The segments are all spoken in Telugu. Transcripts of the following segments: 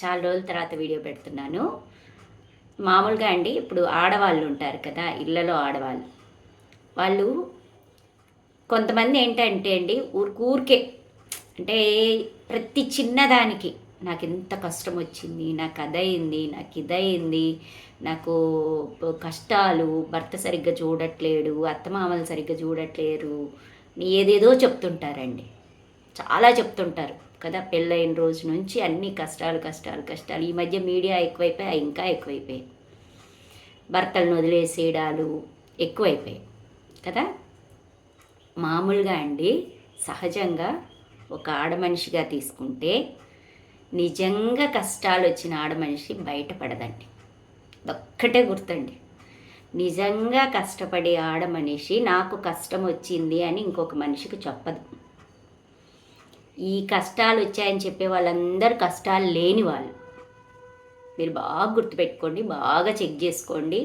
చాలా రోజుల తర్వాత వీడియో పెడుతున్నాను. మామూలుగా అండి ఇప్పుడు ఆడవాళ్ళు ఉంటారు కదా, ఇళ్ళలో ఆడవాళ్ళు. వాళ్ళు కొంతమంది ఏంటంటే అండి ఊరికే అంటే ప్రతి చిన్నదానికి నాకు ఎంత కష్టం వచ్చింది, నాకు అదయింది, నాకు ఇదయింది, నాకు కష్టాలు, భర్త సరిగ్గా చూడట్లేడు, అత్తమామలు సరిగ్గా చూడట్లేరు, ఏదేదో చెప్తుంటారండి. చాలా చెప్తుంటారు కదా. పెళ్ళైన రోజు నుంచి అన్ని కష్టాలు కష్టాలు కష్టాలు. ఈ మధ్య మీడియా ఎక్కువైపోయి ఇంకా ఎక్కువైపోయాయి. భర్తలను వదిలేసేయడాలు ఎక్కువైపోయాయి కదా. మామూలుగా అండి సహజంగా ఒక ఆడమనిషిగా తీసుకుంటే నిజంగా కష్టాలు వచ్చిన ఆడమనిషి బయటపడదండి. ఒక్కటే గుర్తండి, నిజంగా కష్టపడే ఆడమనిషి నాకు కష్టం వచ్చింది అని ఇంకొక మనిషికి చెప్పదు. ఈ కష్టాలు వచ్చాయని చెప్పే వాళ్ళందరూ కష్టాలు లేని వాళ్ళు. మీరు బాగా గుర్తుపెట్టుకోండి, బాగా చెక్ చేసుకోండి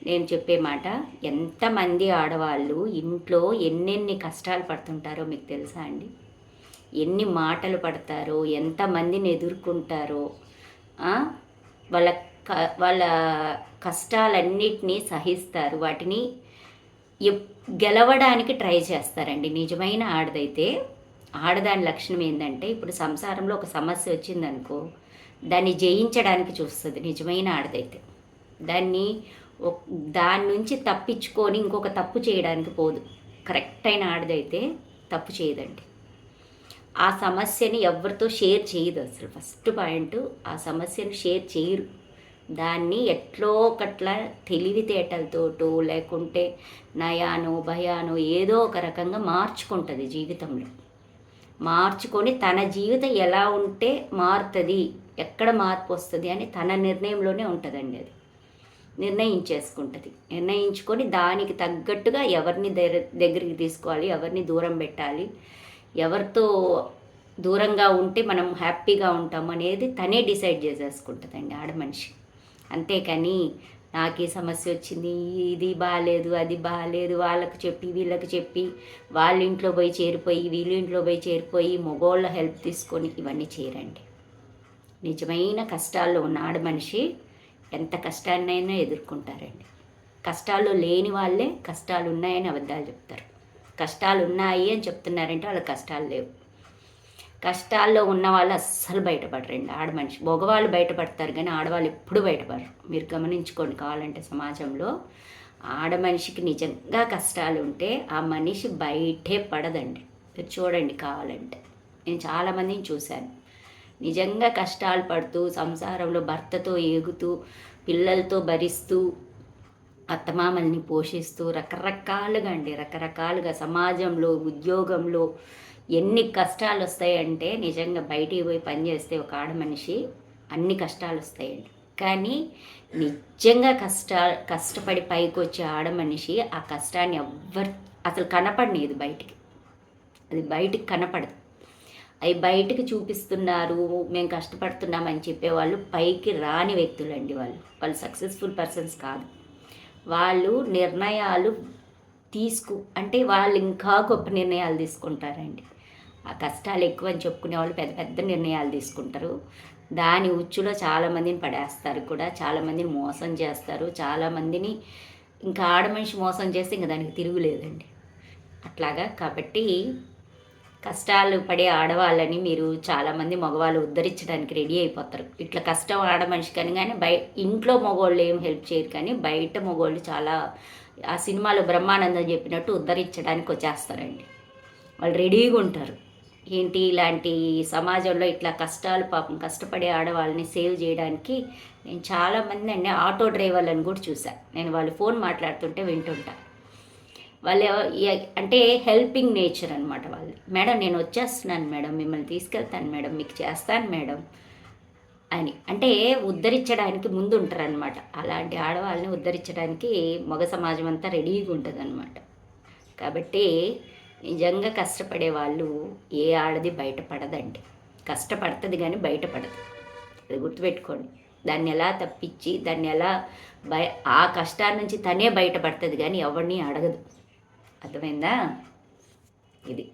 నేను చెప్పే మాట. ఎంతమంది ఆడవాళ్ళు ఇంట్లో ఎన్నెన్ని కష్టాలు పడుతుంటారో మీకు తెలుసా అండి? ఎన్ని మాటలు పడతారో, ఎంతమందిని ఎదుర్కొంటారో, వాళ్ళ వాళ్ళ కష్టాలన్నిటినీ సహిస్తారు, వాటిని గెలవడానికి ట్రై చేస్తారండి. నిజమైన ఆడదైతే ఆడదాని లక్షణం ఏంటంటే, ఇప్పుడు సంసారంలో ఒక సమస్య వచ్చిందనుకో దాన్ని జయించడానికి చూస్తుంది నిజమైన ఆడదైతే. దాని నుంచి తప్పించుకొని ఇంకొక తప్పు చేయడానికి పోదు. కరెక్ట్ అయిన ఆడదైతే తప్పు చేయదండి. ఆ సమస్యని ఎవరితో షేర్ చేయదు. అసలు ఫస్ట్ పాయింట్, ఆ సమస్యను షేర్ చేయరు. దాన్ని ఎట్లో ఒకట్లా తెలివితేటలతోటో లేకుంటే నయానో భయానో ఏదో ఒక రకంగా మార్చుకుంటుంది జీవితంలో. మార్చుకొని తన జీవితం ఎలా ఉంటే మారుతుంది, ఎక్కడ మార్పు వస్తుంది అని తన నిర్ణయంలోనే ఉంటుందండి. అది నిర్ణయించుకొని దానికి తగ్గట్టుగా ఎవరిని దగ్గరికి తీసుకోవాలి, ఎవరిని దూరం పెట్టాలి, ఎవరితో దూరంగా ఉంటే మనం హ్యాపీగా ఉంటాం అనేది తనే డిసైడ్ చేసేసుకుంటుందండి ఆడమనిషి. అంతేకాని నాకు ఈ సమస్య వచ్చింది, ఇది బాగాలేదు, అది బాగాలేదు, వాళ్ళకు చెప్పి వీళ్ళకి చెప్పి వాళ్ళ ఇంట్లో పోయి చేరిపోయి వీళ్ళ ఇంట్లో పోయి చేరిపోయి మగోళ్ళ హెల్ప్ తీసుకొని ఇవన్నీ చేయరండి. నిజమైన కష్టాల్లో ఉన్న ఆడమనిషి ఎంత కష్టాన్నైనా ఎదుర్కొంటారండి. కష్టాల్లో లేని వాళ్ళే కష్టాలు ఉన్నాయని అబద్ధాలు చెప్తారు. కష్టాలు ఉన్నాయి అని చెప్తున్నారంటే వాళ్ళ కష్టాలు లేవు. కష్టాల్లో ఉన్న వాళ్ళు అస్సలు బయటపడరండి. ఆడమనిషి మగవాళ్ళు బయటపడతారు కానీ ఆడవాళ్ళు ఎప్పుడు బయటపడరు. మీరు గమనించుకోండి. కావాలంటే సమాజంలో ఆడమనిషికి నిజంగా కష్టాలు ఉంటే ఆ మనిషి బయటే పడదండి. మీరు చూడండి కావాలంటే. నేను చాలామందిని చూశాను నిజంగా కష్టాలు పడుతూ సంసారంలో భర్తతో ఏగుతూ పిల్లలతో భరిస్తూ అత్తమామల్ని పోషిస్తూ రకరకాలుగా సమాజంలో ఉద్యోగంలో ఎన్ని కష్టాలు వస్తాయంటే నిజంగా బయటికి పోయి పనిచేస్తే ఒక ఆడమనిషి అన్ని కష్టాలు వస్తాయండి. కానీ నిజంగా కష్టపడి పైకి వచ్చే ఆడమనిషి ఆ కష్టాన్ని అసలు కనపడలేదు బయటికి. అది బయటికి కనపడదు. అవి బయటికి చూపిస్తున్నారు, మేము కష్టపడుతున్నామని చెప్పేవాళ్ళు పైకి రాని వ్యక్తులండి. వాళ్ళు సక్సెస్ఫుల్ పర్సన్స్ కాదు. వాళ్ళు నిర్ణయాలు అంటే వాళ్ళు ఇంకా గొప్ప నిర్ణయాలు తీసుకుంటారండి. ఆ కష్టాలు ఎక్కువ అని చెప్పుకునే వాళ్ళు పెద్ద పెద్ద నిర్ణయాలు తీసుకుంటారు. దాని ఉచ్చులో చాలామందిని పడేస్తారు కూడా, చాలామందిని మోసం చేస్తారు, చాలామందిని ఇంకా ఆడమనిషి మోసం చేస్తే ఇంకా దానికి తిరుగులేదండి. అట్లాగా కాబట్టి కష్టాలు పడే ఆడవాళ్ళని మీరు చాలామంది మగవాళ్ళు ఉద్ధరించడానికి రెడీ అయిపోతారు. ఇట్లా కష్టం ఆడమనిషి కానీ ఇంట్లో మగవాళ్ళు ఏం హెల్ప్ చేయరు, కానీ బయట మగవాళ్ళు చాలా ఆ సినిమాలో బ్రహ్మానందం చెప్పినట్టు ఉద్ధరించడానికి వచ్చేస్తారండి. వాళ్ళు రెడీగా ఉంటారు. ఏంటి ఇలాంటి సమాజంలో ఇట్లా కష్టాలు పాపం కష్టపడే ఆడవాళ్ళని సేవ్ చేయడానికి. నేను చాలామంది అండి ఆటో డ్రైవర్లను కూడా చూశాను. నేను వాళ్ళు ఫోన్ మాట్లాడుతుంటే వింటుంటా. వాళ్ళు అంటే హెల్పింగ్ నేచర్ అనమాట వాళ్ళు. మేడం నేను వచ్చేస్తున్నాను మేడం, మిమ్మల్ని తీసుకెళ్తాను మేడం, మీకు చేస్తాను మేడం అని అంటే ఉద్ధరించడానికి ముందు ఉంటారనమాట. అలాంటి ఆడవాళ్ళని ఉద్ధరించడానికి మగ సమాజం అంతా రెడీగా ఉంటుంది అనమాట. కాబట్టి నిజంగా కష్టపడే వాళ్ళు ఏ ఆడది బయటపడదండి. కష్టపడుతుంది కానీ బయటపడదు. అది గుర్తుపెట్టుకోండి. దాన్ని ఎలా తప్పించి దాన్ని ఎలా ఆ కష్టాల నుంచి తనే బయటపడుతుంది కానీ ఎవరిని అడగదు. అర్థమైందా? ఇది